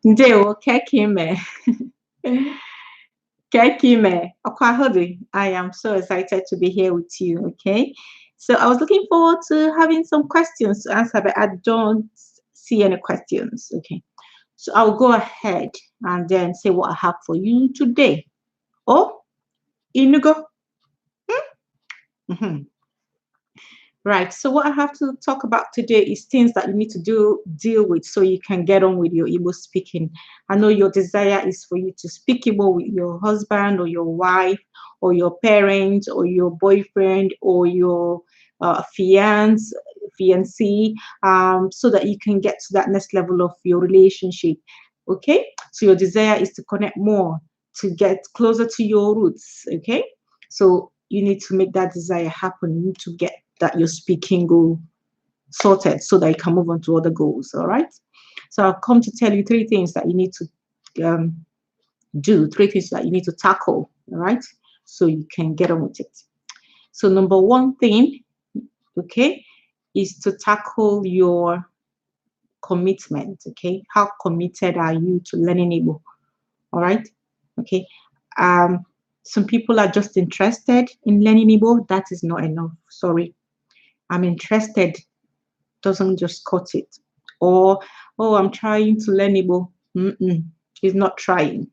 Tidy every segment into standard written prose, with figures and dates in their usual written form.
Ndewo kekime. Kekime. Okwahodi. I am so excited to be here with you. Okay. So I was looking forward to having some questions to answer, but I don't see any questions. Okay. So I'll go ahead and then say what I have for you today. Oh, Inugo. Hmm. Right. So what I have to talk about today is things that you need to deal with so you can get on with your Igbo speaking. I know your desire is for you to speak Igbo with your husband or your wife or your parents or your boyfriend or your fiancé, so that you can get to that next level of your relationship. Okay. So your desire is to connect more, to get closer to your roots. Okay. So you need to make that desire happen. You need to get that your speaking goal sorted so that you can move on to other goals. All right. So I've come to tell you three things that you need to do, three things that you need to tackle. All right. So you can get on with it. So number one thing, okay, is to tackle your commitment. Okay. How committed are you to learning Igbo? All right. Okay. Some people are just interested in learning Igbo. That is not enough. Sorry. I'm interested doesn't just cut it. Or, oh, I'm trying to learn Igbo. He's not trying.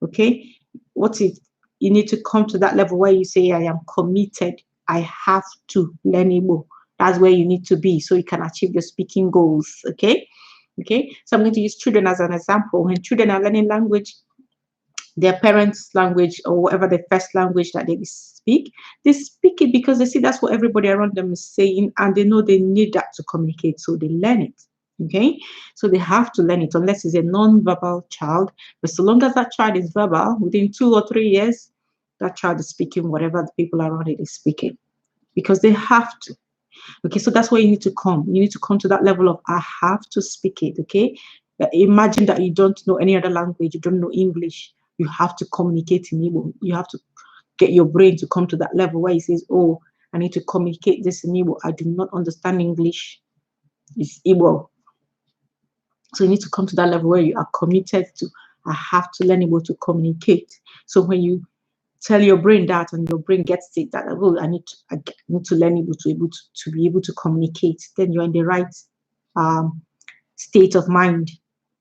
Okay? What if you need to come to that level where you say, I am committed. I have to learn Igbo. That's where you need to be so you can achieve your speaking goals. Okay? Okay? So I'm going to use children as an example. When children are learning language, their parents' language or whatever the first language that they speak it because they see that's what everybody around them is saying, and they know they need that to communicate, so they learn it. Okay, so they have to learn it unless it's a non-verbal child. But so long as that child is verbal, within 2 or 3 years, that child is speaking whatever the people around it is speaking because they have to. Okay, so that's where you need to come. You need to come to that level of I have to speak it. Okay, imagine that you don't know any other language, you don't know English. You have to communicate in Igbo. You have to get your brain to come to that level where it says, oh, I need to communicate this in Igbo. I do not understand English. It's Igbo. So you need to come to that level where you are committed to, I have to learn Igbo to communicate. So when you tell your brain that and your brain gets it, that, oh, I need to learn Igbo to be able to communicate, then you're in the right state of mind.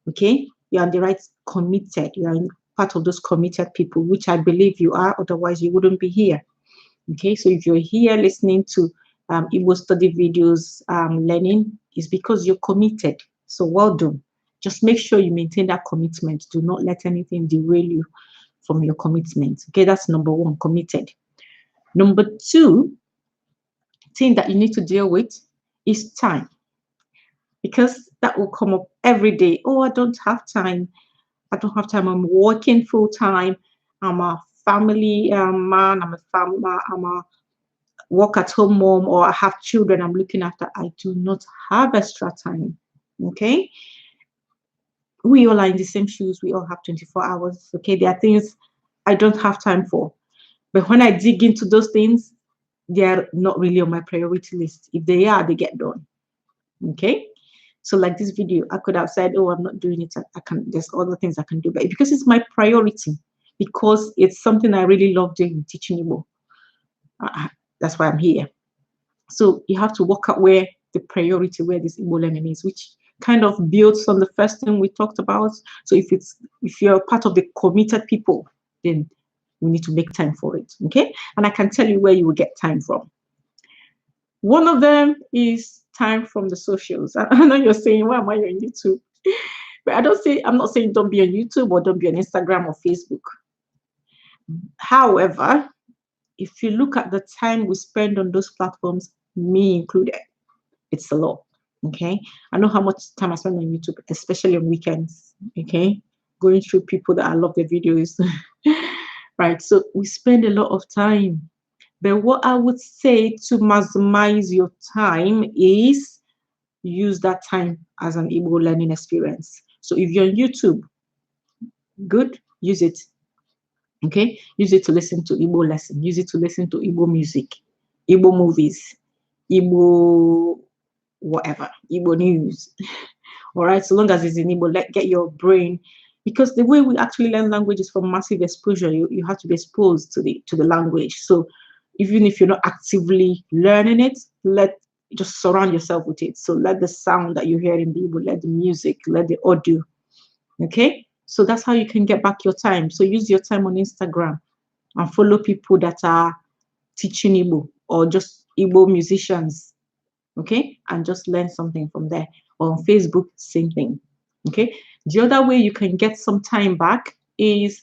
Okay? You're in the right committed. You're in part of those committed people, which I believe you are, otherwise you wouldn't be here. Okay, so if you're here listening to Igbo study videos, learning, is because you're committed. So well done. Just make sure you maintain that commitment. Do not let anything derail you from your commitment. Okay, that's number one, committed. Number two thing that you need to deal with is time, because that will come up every day. Oh, I don't have time. I don't have time. I'm working full time. I'm a family man. I'm a work at home mom, or I have children I'm looking after. I do not have extra time. Okay. We all are in the same shoes. We all have 24 hours. Okay. There are things I don't have time for. But when I dig into those things, they are not really on my priority list. If they are, they get done. Okay. So like this video, I could have said, oh, I'm not doing it. There's other things I can do. But because it's my priority, because it's something I really love doing, teaching Igbo. That's why I'm here. So you have to work out where the priority, where this Igbo learning is, which kind of builds on the first thing we talked about. So if you're part of the committed people, then we need to make time for it. Okay. And I can tell you where you will get time from. One of them is time from the socials. I know you're saying, why am I on YouTube? But I'm not saying don't be on YouTube or don't be on Instagram or Facebook. However, if you look at the time we spend on those platforms, me included, it's a lot. Okay. I know how much time I spend on YouTube, especially on weekends. Okay. Going through people that I love their videos. Right. So we spend a lot of time. But what I would say to maximize your time is use that time as an Igbo learning experience. So if you're on YouTube, good, use it. Okay, use it to listen to Igbo lesson, use it to listen to Igbo music, Igbo movies, Igbo whatever, Igbo news. All right, so long as it's in Igbo, get your brain, because the way we actually learn language is from massive exposure. You have to be exposed to the language. So even if you're not actively learning it, just surround yourself with it. So let the sound that you hear in the Igbo, let the music, let the audio. Okay, so that's how you can get back your time. So use your time on Instagram and follow people that are teaching Igbo or just Igbo musicians. Okay, and just learn something from there. Or on Facebook, same thing. Okay, the other way you can get some time back is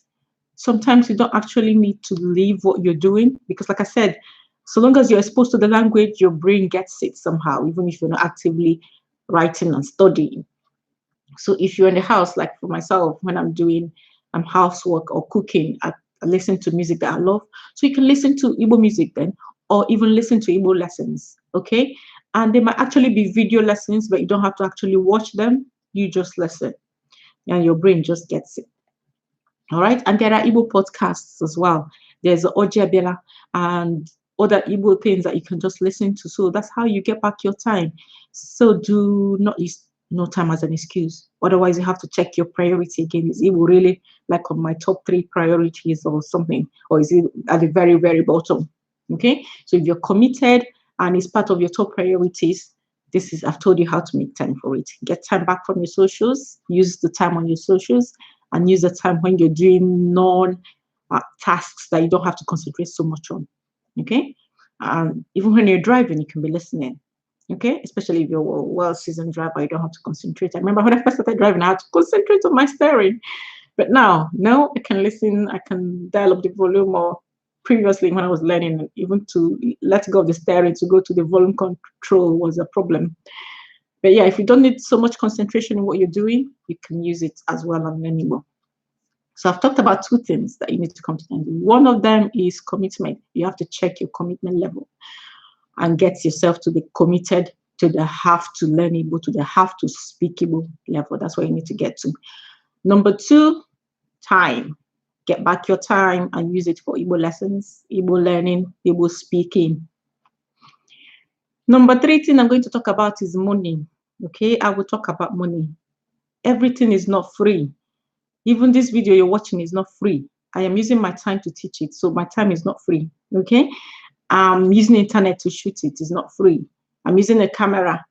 sometimes you don't actually need to leave what you're doing, because like I said, so long as you're exposed to the language, your brain gets it somehow, even if you're not actively writing and studying. So if you're in the house, like for myself, when I'm doing housework or cooking, I listen to music that I love. So you can listen to Igbo music then, or even listen to Igbo lessons, okay? And they might actually be video lessons, but you don't have to actually watch them. You just listen, and your brain just gets it. All right, and there are Igbo podcasts as well. There's Oja Bela and other Igbo things that you can just listen to. So that's how you get back your time. So do not use no time as an excuse. Otherwise, you have to check your priority again. Is Igbo really like on my top 3 priorities or something? Or is it at the very, very bottom? Okay, so if you're committed and it's part of your top priorities, I've told you how to make time for it. Get time back from your socials, use the time on your socials, and use the time when you're doing tasks that you don't have to concentrate so much on. Okay, even when you're driving, you can be listening. Okay, especially if you're a well-seasoned driver, you don't have to concentrate. I remember when I first started driving, I had to concentrate on my steering, but now, no, I can listen. I can dial up the volume. Or previously, when I was learning, even to let go of the steering to go to the volume control was a problem. But yeah, if you don't need so much concentration in what you're doing, you can use it as well and learn more. So I've talked about 2 things that you need to come to end. One of them is commitment. You have to check your commitment level and get yourself to be committed to the have to learn Igbo, to the have to speak Igbo level. That's what you need to get to. Number 2, time. Get back your time and use it for Igbo lessons, Igbo learning, Igbo speaking. Number 3 thing I'm going to talk about is money. Okay, I will talk about money. Everything is not free. Even this video you're watching is not free. I am using my time to teach it, so my time is not free. Okay, I'm using the internet to shoot it. It's not free. I'm using a camera.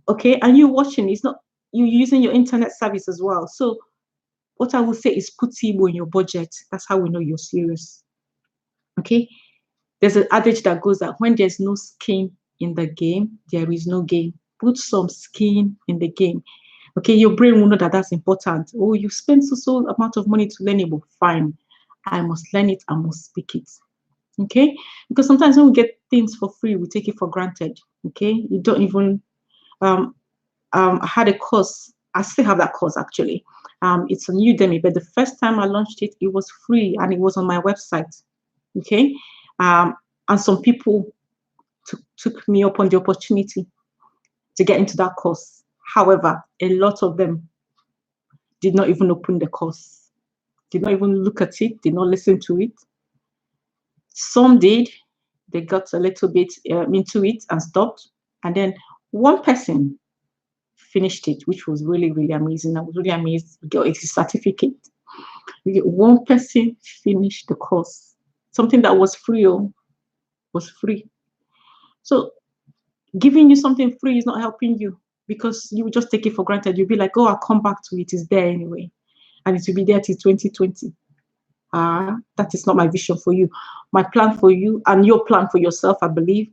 Okay, and you watching, it's not, you're using your internet service as well. So what I will say is put Igbo in your budget. That's how we know you're serious. Okay, there's an adage that goes that when there's no skin in the game, there is no game. Put some skin in the game. Okay, your brain will know that that's important. Oh, you spend so amount of money to learn Igbo. Fine, I must learn it. I must speak it. Okay, because sometimes when we get things for free, we take it for granted. Okay, you don't even. I had a course. I still have that course actually. It's on Udemy, but the first time I launched it, it was free and it was on my website. Okay, and some people took me up on the opportunity to get into that course. However, a lot of them did not even open the course, did not even look at it, did not listen to it. Some did, they got a little bit into it and stopped. And then one person finished it, which was really, really amazing. I was really amazed. You get a certificate. You get one person finished the course. Something that was free, was free. So giving you something free is not helping you, because you just take it for granted. You'll be like, oh, I'll come back to it. It's there anyway. And it will be there till 2020. That is not my vision for you. My plan for you and your plan for yourself, I believe,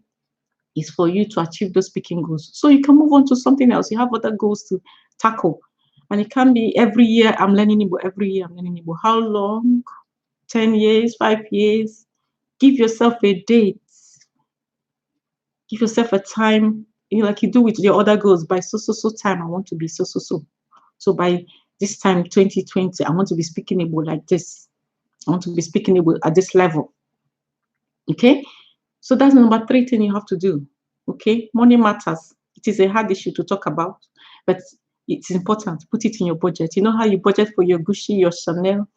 is for you to achieve those speaking goals. So you can move on to something else. You have other goals to tackle. And it can be every year I'm learning Igbo, every year I'm learning Igbo. How long? 10 years, 5 years? Give yourself a date. Give yourself a time, like you do with your other goals. By so time, I want to be so. So by this time, 2020, I want to be speaking Igbo like this. I want to be speaking Igbo at this level. Okay? So that's number 3 thing you have to do. Okay? Money matters. It is a hard issue to talk about, but it's important. Put it in your budget. You know how you budget for your Gucci, your Chanel,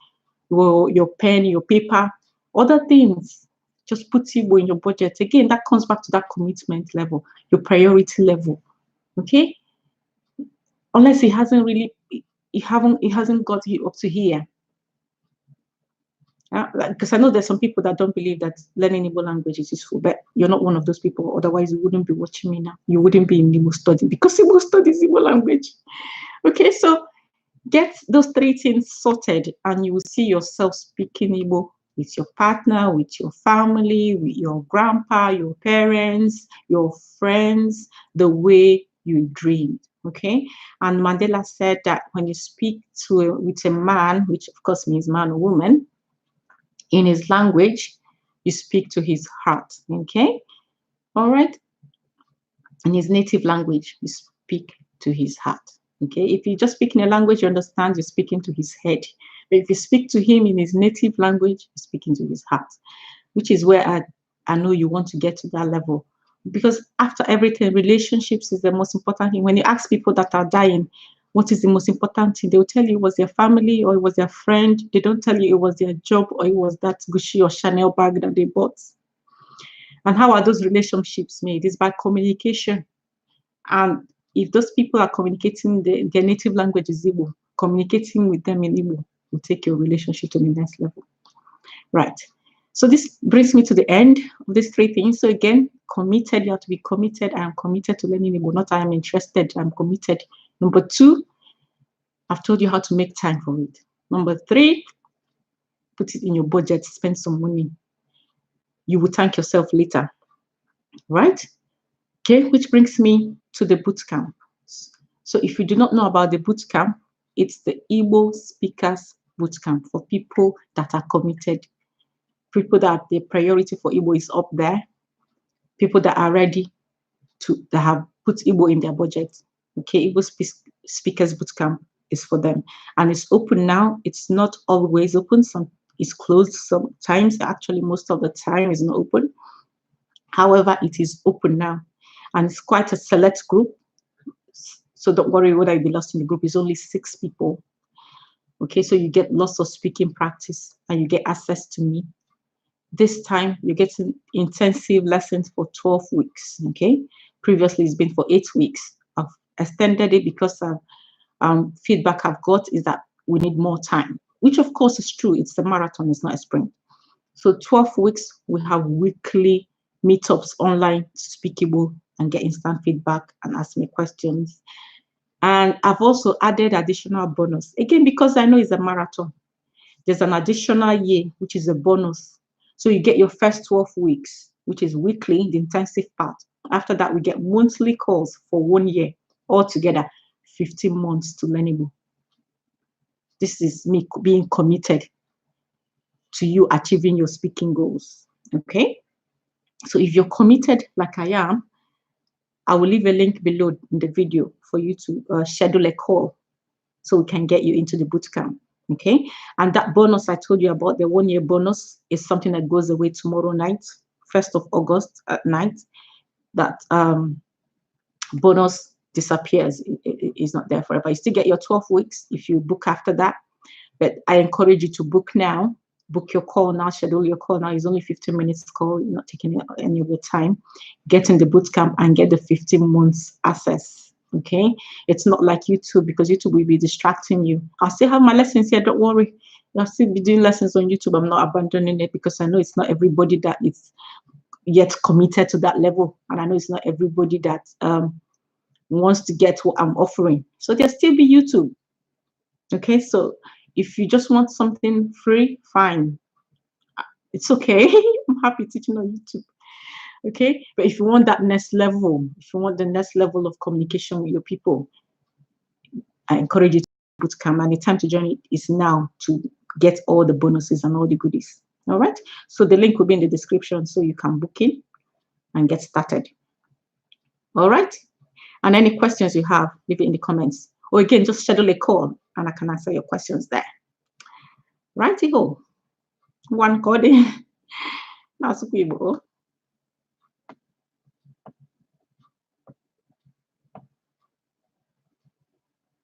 your pen, your paper, other things. Just put Igbo in your budget. Again, that comes back to that commitment level, your priority level. Okay? unless he hasn't really, he hasn't got you up to here. Because I know there's some people that don't believe that learning Igbo language is useful, but you're not one of those people. Otherwise, you wouldn't be watching me now. You wouldn't be in Igbo study, because Igbo study is Igbo language. Okay, so get those 3 things sorted, and you will see yourself speaking Igbo with your partner, with your family, with your grandpa, your parents, your friends, the way you dreamed. Okay, and Mandela said that when you speak with a man, which of course means man or woman, in his language, you speak to his heart. Okay, all right, in his native language, you speak to his heart. Okay, if you just speak in a language you understand, you're speaking to his head. But if you speak to him in his native language, you're speaking to his heart, which is where I know you want to get to that level. Because after everything, relationships is the most important thing. When you ask people that are dying, what is the most important thing? They will tell you it was their family or it was their friend. They don't tell you it was their job or it was that Gucci or Chanel bag that they bought. And how are those relationships made? It's by communication. And if those people are communicating, their native language is Igbo, communicating with them in Igbo will take your relationship to the next level. Right. So this brings me to the end of these 3 things. So again, committed, you have to be committed. I am committed to learning Igbo, not I am interested, I'm committed. Number 2, I've told you how to make time for it. Number 3, put it in your budget, spend some money. You will thank yourself later. Right? Okay, which brings me to the boot camp. So if you do not know about the boot camp, it's the Igbo Speakers Boot Camp for people that are committed, people that the priority for Igbo is up there, people that are ready that have put Igbo in their budget. Okay, Igbo Speakers Boot Camp is for them, and it's open now. It's not always open. Some it's closed sometimes. Actually, most of the time is not open. However, it is open now, and it's quite a select group. So don't worry whether you'll be lost in the group. It's only 6 people. Okay, so you get lots of speaking practice and you get access to me. This time you're getting intensive lessons for 12 weeks. Okay, previously it's been for 8 weeks. I've extended it because feedback I've got is that we need more time, which of course is true. It's a marathon, it's not a sprint. So 12 weeks, we have weekly meetups online to speak Igbo and get instant feedback and ask me questions. And I've also added additional bonus. Again, because I know it's a marathon, there's an additional year, which is a bonus. So you get your first 12 weeks, which is weekly, the intensive part. After that, we get monthly calls for 1 year, altogether 15 months to learn Igbo. This is me being committed to you achieving your speaking goals, okay? So if you're committed like I am, I will leave a link below in the video for you to schedule a call so we can get you into the bootcamp, okay? And that bonus I told you about, the 1 year bonus, is something that goes away tomorrow night, 1st of August at night. That bonus disappears. It is not there forever. You still get your 12 weeks if you book after that, but I encourage you to book now. Book your call now, schedule your call now. It's only 15 minutes call. You're not taking any of your time. Get in the bootcamp and get the 15 months access, okay? It's not like YouTube, because YouTube will be distracting you. I'll still have my lessons here, don't worry. I'll still be doing lessons on YouTube. I'm not abandoning it because I know it's not everybody that is yet committed to that level. And I know it's not everybody that wants to get what I'm offering. So there'll still be YouTube, okay? So if you just want something free, fine. It's okay. I'm happy teaching on YouTube. Okay. But if you want that next level, if you want the next level of communication with your people, I encourage you to bootcamp. And the time to join it is now to get all the bonuses and all the goodies. All right. So the link will be in the description so you can book in and get started. All right. And any questions you have, leave it in the comments. Or again, just schedule a call and I can answer your questions there. Righty-ho. One code. Now,